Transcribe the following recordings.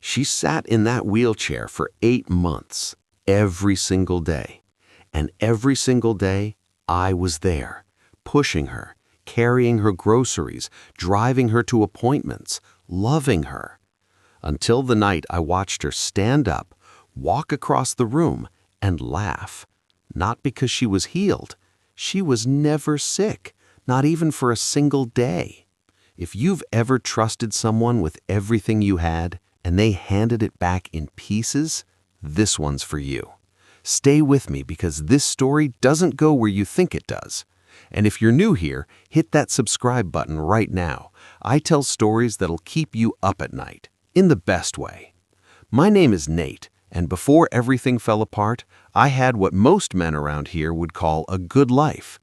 She sat in that wheelchair for 8 months, every single day. And every single day, I was there, pushing her, carrying her groceries, driving her to appointments, loving her. Until the night I watched her stand up, walk across the room, and laugh. Not because she was healed. She was never sick, not even for a single day. If you've ever trusted someone with everything you had and they handed it back in pieces, this one's for you. Stay with me because this story doesn't go where you think it does. And if you're new here, hit that subscribe button right now. I tell stories that'll keep you up at night, in the best way. My name is Nate, and before everything fell apart, I had what most men around here would call a good life.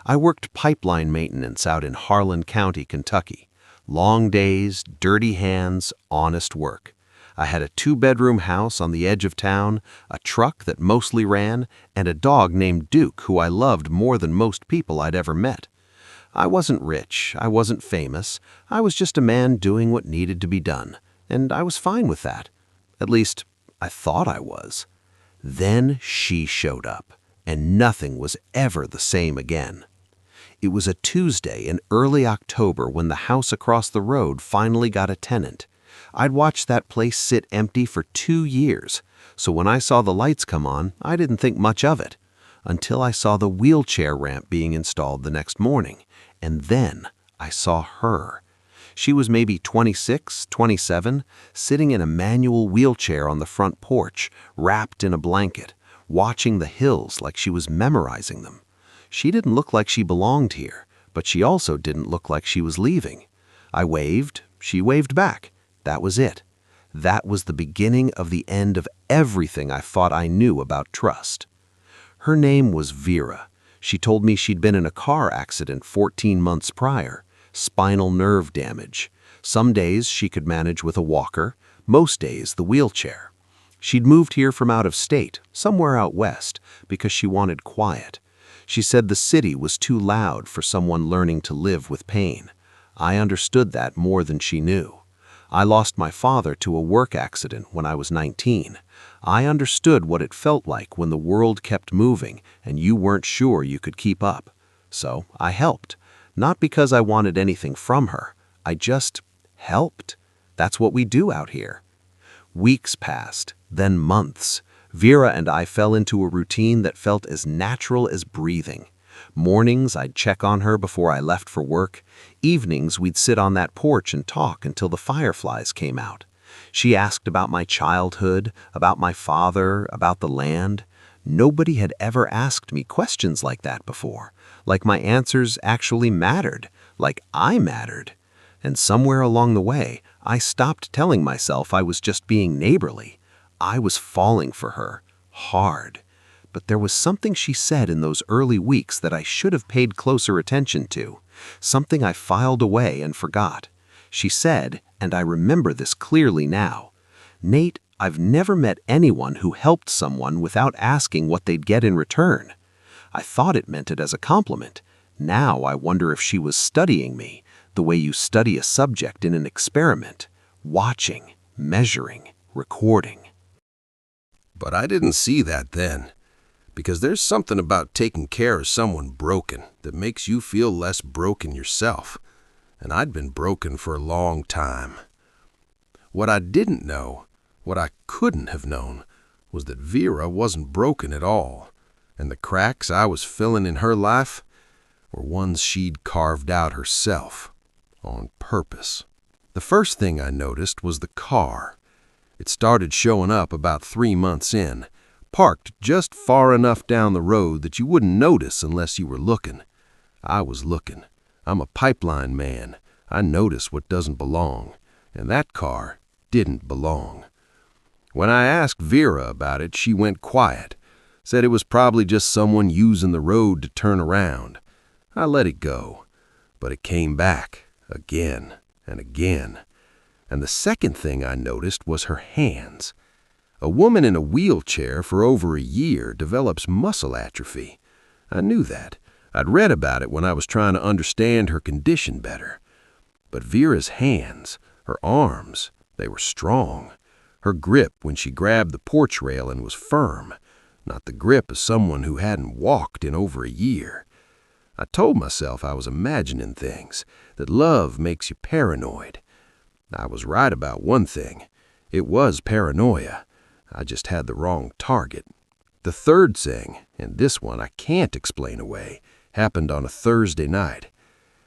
I worked pipeline maintenance out in Harlan County, Kentucky. Long days, dirty hands, honest work. I had a 2-bedroom house on the edge of town, a truck that mostly ran, and a dog named Duke who I loved more than most people I'd ever met. I wasn't rich, I wasn't famous, I was just a man doing what needed to be done, and I was fine with that. At least, I thought I was. Then she showed up, and nothing was ever the same again. It was a Tuesday in early October when the house across the road finally got a tenant. I'd watched that place sit empty for 2 years, so when I saw the lights come on, I didn't think much of it, until I saw the wheelchair ramp being installed the next morning, and then I saw her. She was maybe 26, 27, sitting in a manual wheelchair on the front porch, wrapped in a blanket, watching the hills like she was memorizing them. She didn't look like she belonged here, but she also didn't look like she was leaving. I waved, she waved back. That was it. That was the beginning of the end of everything I thought I knew about trust. Her name was Vera. She told me she'd been in a car accident 14 months prior, spinal nerve damage. Some days she could manage with a walker, most days the wheelchair. She'd moved here from out of state, somewhere out west, because she wanted quiet. She said the city was too loud for someone learning to live with pain. I understood that more than she knew. I lost my father to a work accident when I was 19. I understood what it felt like when the world kept moving and you weren't sure you could keep up. So I helped. Not because I wanted anything from her. I just helped. That's what we do out here. Weeks passed, then months. Vera and I fell into a routine that felt as natural as breathing. Mornings, I'd check on her before I left for work. Evenings, we'd sit on that porch and talk until the fireflies came out. She asked about my childhood, about my father, about the land. Nobody had ever asked me questions like that before, like my answers actually mattered, like I mattered. And somewhere along the way, I stopped telling myself I was just being neighborly. I was falling for her, hard. But there was something she said in those early weeks that I should have paid closer attention to, something I filed away and forgot. She said, and I remember this clearly now, "Nate, I've never met anyone who helped someone without asking what they'd get in return." I thought it meant it as a compliment. Now I wonder if she was studying me, the way you study a subject in an experiment, watching, measuring, recording. But I didn't see that then, because there's something about taking care of someone broken that makes you feel less broken yourself, and I'd been broken for a long time. What I didn't know, what I couldn't have known, was that Vera wasn't broken at all, and the cracks I was filling in her life were ones she'd carved out herself, on purpose. The first thing I noticed was the car. It started showing up about 3 months in, parked just far enough down the road that you wouldn't notice unless you were looking. I was looking. I'm a pipeline man. I notice what doesn't belong, and that car didn't belong. When I asked Vera about it, she went quiet, said it was probably just someone using the road to turn around. I let it go, but it came back again and again. And the second thing I noticed was her hands. A woman in a wheelchair for over a year develops muscle atrophy. I knew that. I'd read about it when I was trying to understand her condition better. But Vera's hands, her arms, they were strong. Her grip when she grabbed the porch railing was firm, not the grip of someone who hadn't walked in over a year. I told myself I was imagining things, that love makes you paranoid. I was right about one thing. It was paranoia. I just had the wrong target. The third thing, and this one I can't explain away, happened on a Thursday night.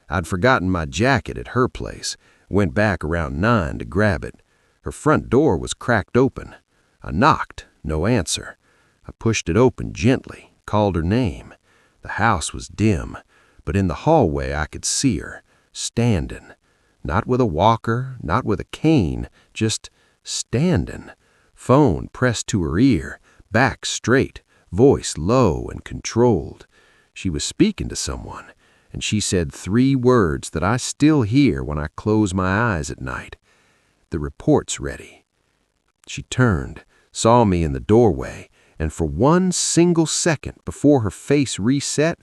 I'd forgotten my jacket at her place, went back around 9 to grab it. Her front door was cracked open. I knocked, no answer. I pushed it open gently, called her name. The house was dim, but in the hallway I could see her, standing. Not with a walker, not with a cane, just standing. Phone pressed to her ear, back straight, voice low and controlled. She was speaking to someone, and she said 3 words that I still hear when I close my eyes at night. The report's ready. She turned, saw me in the doorway, and for one single second before her face reset,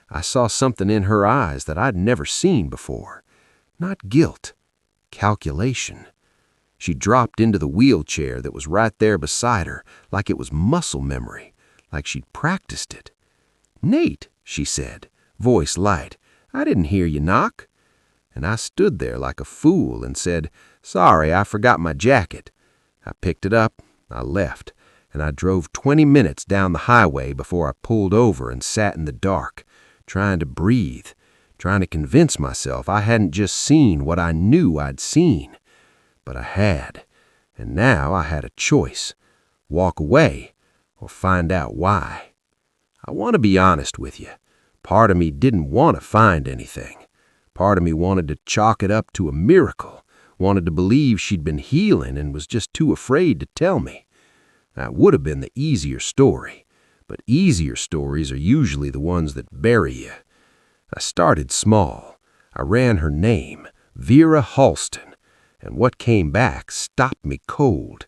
I saw something in her eyes that I'd never seen before. Not guilt, calculation. She dropped into the wheelchair that was right there beside her, like it was muscle memory, like she'd practiced it. "Nate," she said, voice light, "I didn't hear you knock." And I stood there like a fool and said, "Sorry, I forgot my jacket." I picked it up, I left, and I drove 20 minutes down the highway before I pulled over and sat in the dark, trying to breathe, trying to convince myself I hadn't just seen what I knew I'd seen. But I had, and now I had a choice: walk away or find out why. I want to be honest with you. Part of me didn't want to find anything. Part of me wanted to chalk it up to a miracle, wanted to believe she'd been healing and was just too afraid to tell me. That would have been the easier story, but easier stories are usually the ones that bury you. I started small. I ran her name, Vera Halston, and what came back stopped me cold.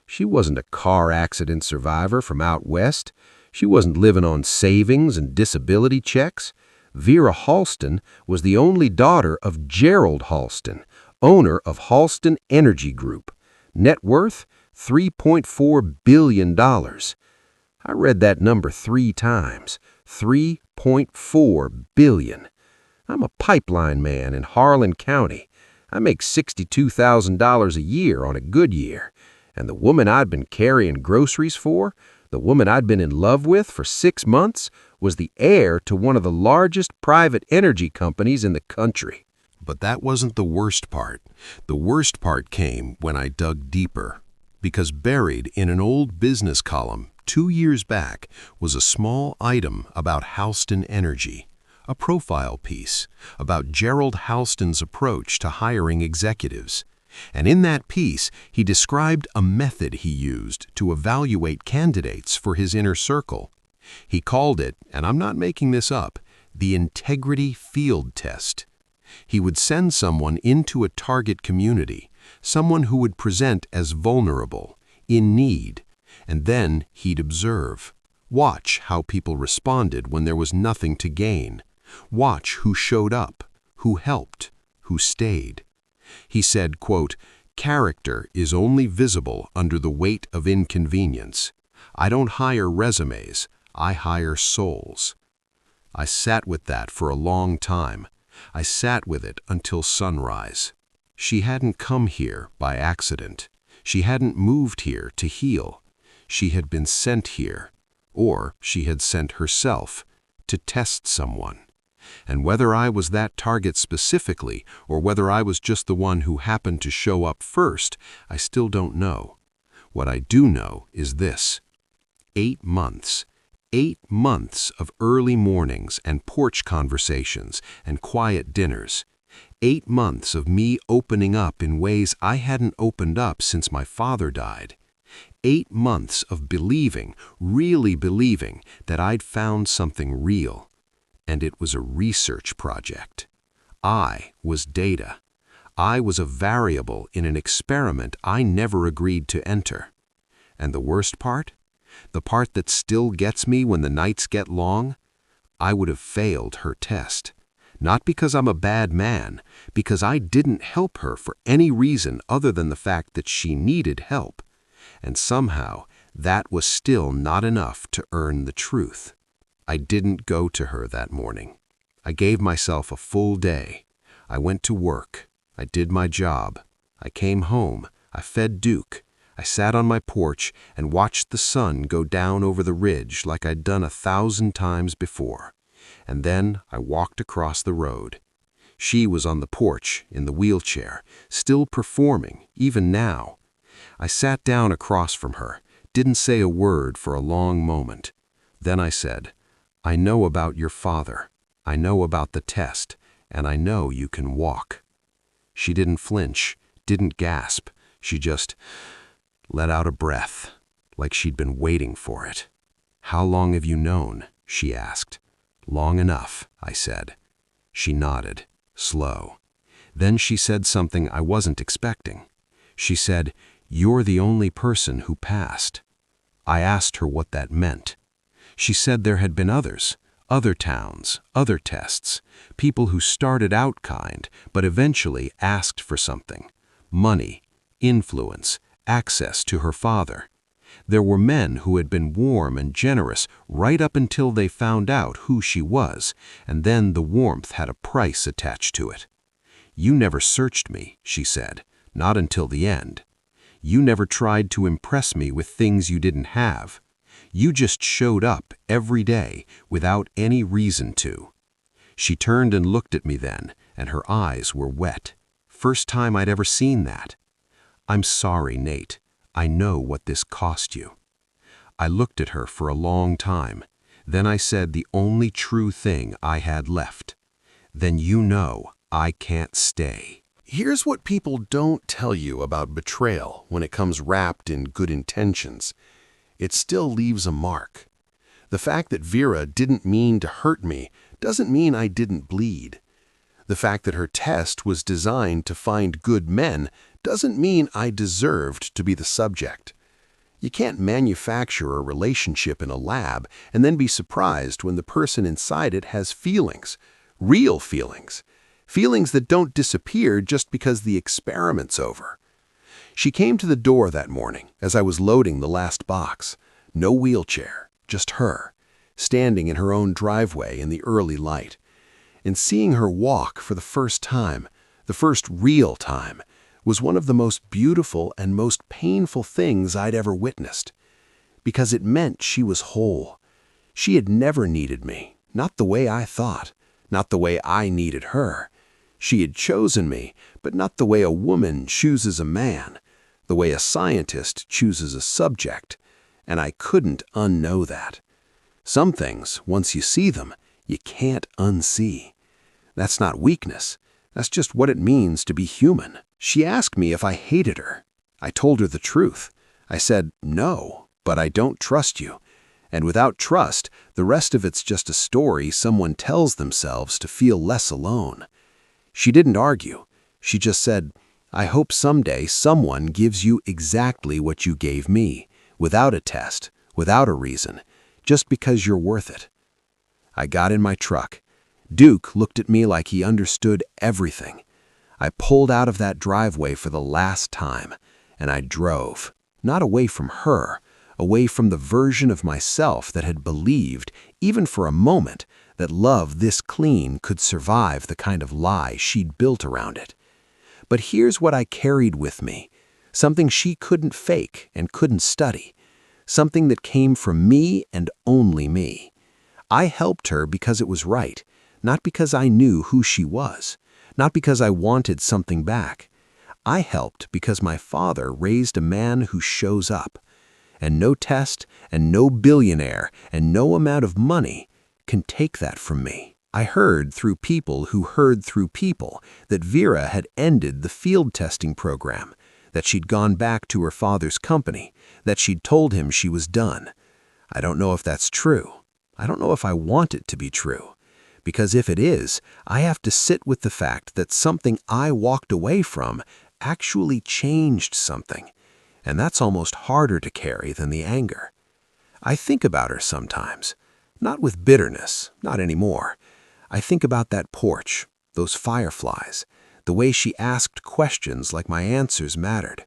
She wasn't a car accident survivor from out west. She wasn't living on savings and disability checks. Vera Halston was the only daughter of Gerald Halston, owner of Halston Energy Group. Net worth, $3.4 billion. I read that number 3 times. $3.4 billion. I'm a pipeline man in Harlan County. I make $62,000 a year on a good year. And the woman I'd been carrying groceries for, the woman I'd been in love with for 6 months, was the heir to one of the largest private energy companies in the country. But that wasn't the worst part. The worst part came when I dug deeper, because buried in an old business column 2 years back was a small item about Halston Energy, a profile piece about Gerald Halston's approach to hiring executives. And in that piece, he described a method he used to evaluate candidates for his inner circle. He called it, and I'm not making this up, the integrity field test. He would send someone into a target community, someone who would present as vulnerable, in need, and then he'd observe. Watch how people responded when there was nothing to gain. Watch who showed up, who helped, who stayed. He said, quote, "Character is only visible under the weight of inconvenience. I don't hire resumes, I hire souls." I sat with that for a long time. I sat with it until sunrise. She hadn't come here by accident. She hadn't moved here to heal. She had been sent here, or she had sent herself, to test someone. And whether I was that target specifically, or whether I was just the one who happened to show up first, I still don't know. What I do know is this: 8 months. 8 months of early mornings and porch conversations and quiet dinners. 8 months of me opening up in ways I hadn't opened up since my father died. 8 months of believing, really believing, that I'd found something real. And it was a research project. I was data. I was a variable in an experiment I never agreed to enter. And the worst part? The part that still gets me when the nights get long? I would have failed her test. Not because I'm a bad man, because I didn't help her for any reason other than the fact that she needed help. and somehow that was still not enough to earn the truth. I didn't go to her that morning. I gave myself a full day. I went to work. I did my job. I came home. I fed Duke. I sat on my porch and watched the sun go down over the ridge like I'd done 1,000 times before. And then I walked across the road. She was on the porch, in the wheelchair, still performing, even now. I sat down across from her, didn't say a word for a long moment. Then I said, "I know about your father. I know about the test, and I know you can walk." She didn't flinch, didn't gasp. She just let out a breath, like she'd been waiting for it. "How long have you known?" she asked. "Long enough," I said. She nodded, slow. Then she said something I wasn't expecting. She said, "You're the only person who passed." I asked her what that meant. She said there had been others, other towns, other tests, people who started out kind, but eventually asked for something: money, influence, access to her father. There were men who had been warm and generous right up until they found out who she was, and then the warmth had a price attached to it. "You never searched me," she said, "not until the end. You never tried to impress me with things you didn't have. You just showed up every day without any reason to." She turned and looked at me then, and her eyes were wet. First time I'd ever seen that. "I'm sorry, Nate. I know what this cost you." I looked at her for a long time. Then I said the only true thing I had left. "Then you know I can't stay." Here's what people don't tell you about betrayal when it comes wrapped in good intentions. It still leaves a mark. The fact that Vera didn't mean to hurt me doesn't mean I didn't bleed. The fact that her test was designed to find good men doesn't mean I deserved to be the subject. You can't manufacture a relationship in a lab and then be surprised when the person inside it has feelings, real feelings, feelings that don't disappear just because the experiment's over. She came to the door that morning as I was loading the last box. No wheelchair, just her, standing in her own driveway in the early light. And seeing her walk for the first time, the first real time, was one of the most beautiful and most painful things I'd ever witnessed. Because it meant she was whole. She had never needed me, not the way I thought, not the way I needed her. She had chosen me, but not the way a woman chooses a man, the way a scientist chooses a subject. And I couldn't unknow that. Some things, once you see them, you can't unsee. That's not weakness. That's just what it means to be human. She asked me if I hated her. I told her the truth. I said, "No, but I don't trust you." And without trust, the rest of it's just a story someone tells themselves to feel less alone. She didn't argue. She just said, "I hope someday someone gives you exactly what you gave me, without a test, without a reason, just because you're worth it." I got in my truck. Duke looked at me like he understood everything. I pulled out of that driveway for the last time, and I drove, not away from her, away from the version of myself that had believed, even for a moment, that love this clean could survive the kind of lie she'd built around it. But here's what I carried with me, something she couldn't fake and couldn't study, something that came from me and only me. I helped her because it was right, not because I knew who she was, not because I wanted something back. I helped because my father raised a man who shows up, and no test and no billionaire and no amount of money can take that from me. I heard through people who heard through people that Vera had ended the field testing program, that she'd gone back to her father's company, that she'd told him she was done. I don't know if that's true. I don't know if I want it to be true. Because if it is, I have to sit with the fact that something I walked away from actually changed something. And that's almost harder to carry than the anger. I think about her sometimes. Not with bitterness, not anymore. I think about that porch, those fireflies, the way she asked questions like my answers mattered.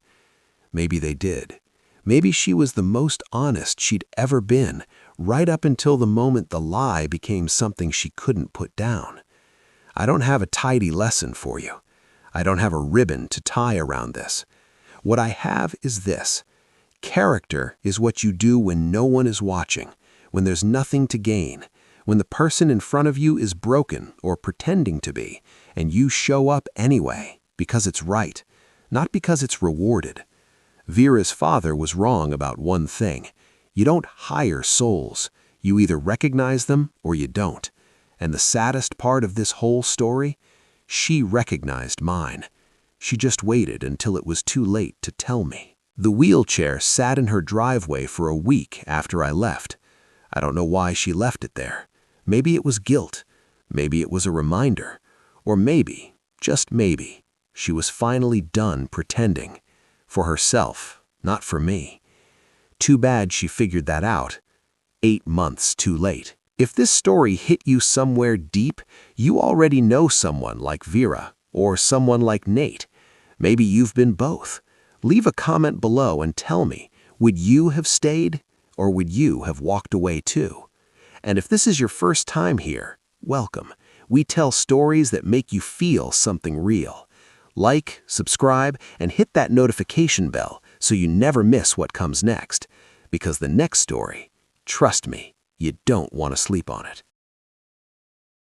Maybe they did. Maybe she was the most honest she'd ever been, right up until the moment the lie became something she couldn't put down. I don't have a tidy lesson for you. I don't have a ribbon to tie around this. What I have is this. Character is what you do when no one is watching, when there's nothing to gain, when the person in front of you is broken or pretending to be, and you show up anyway, because it's right, not because it's rewarded. Vera's father was wrong about one thing. You don't hire souls. You either recognize them or you don't. And the saddest part of this whole story? She recognized mine. She just waited until it was too late to tell me. The wheelchair sat in her driveway for a week after I left. I don't know why she left it there. Maybe it was guilt. Maybe it was a reminder. Or maybe, just maybe, she was finally done pretending. For herself, not for me. Too bad she figured that out. 8 months too late. If this story hit you somewhere deep, you already know someone like Vera or someone like Nate. Maybe you've been both. Leave a comment below and tell me, would you have stayed or would you have walked away too? And if this is your first time here, welcome. We tell stories that make you feel something real. Like, subscribe, and hit that notification bell so you never miss what comes next. Because the next story, trust me, you don't want to sleep on it.